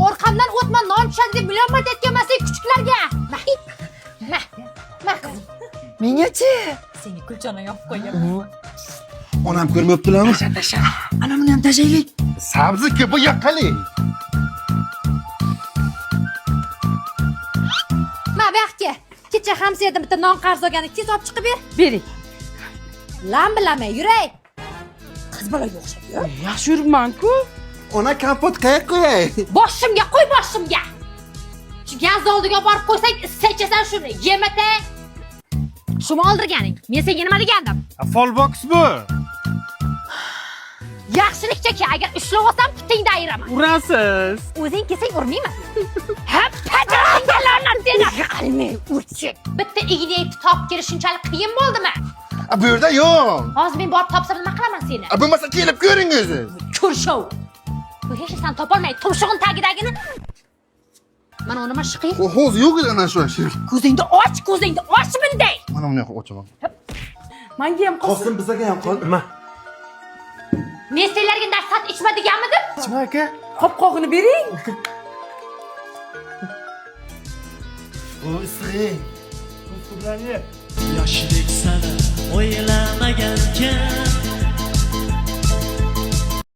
Orqamdan o'tma, non tushadi deb million marta aytganman-sen kuchuklarga. Ma qizim. Menga-chi? Seni kulchana yopib qo'yaman. Onam ko'rmabdilarmi? Tasha. Ana buni ham tashaylik. Sabzi ko'pi yoqqali. Ma baxtga. Kecha hamsiyada bitta non qarz olgan, tez olib chiqib ber. Bering. Lam bilaman, yuray. Qiz bolaga o'xshab-ku. Yaxshi yuribman-ku. Ona kompot qayerga qo'yay? Boshimga qo'y, boshimga. Shu gaz oldiga borib qo'ysang, istachasan shuni. Yemata. Shuni oldirganing. Men senga nima degandim? Folbox bu. Yaxshilikcha-ki, agar ushlab olsam, putingni ayiraman. Urasiz. O'zing kelsang urmayman. Ha, pajaringlarni seni qalmi urchik. Bitta ignayni topib kelish shunchalik qiyin bo'ldimi? Bu yerda yo'q. Hozir men borib topsam nima qilaman seni? Bo'lmasa kelib ko'ring o'zi. Ko'rshov. Bu hech narsani topolmay, tumshug'im tagidagini. Mana nima shiqiy? Hozir yo'q edi ana shu shir. Ko'zingni och bunday. Mana buni ochaman. Menga ham Qosim bizaga ham qol. Nima? Men senlarga nashat ichma deganmidim? Ichma aka. qopqog'ini bering. Bu isring. Qutbullanib. Yoshlik sana o'ylamagankan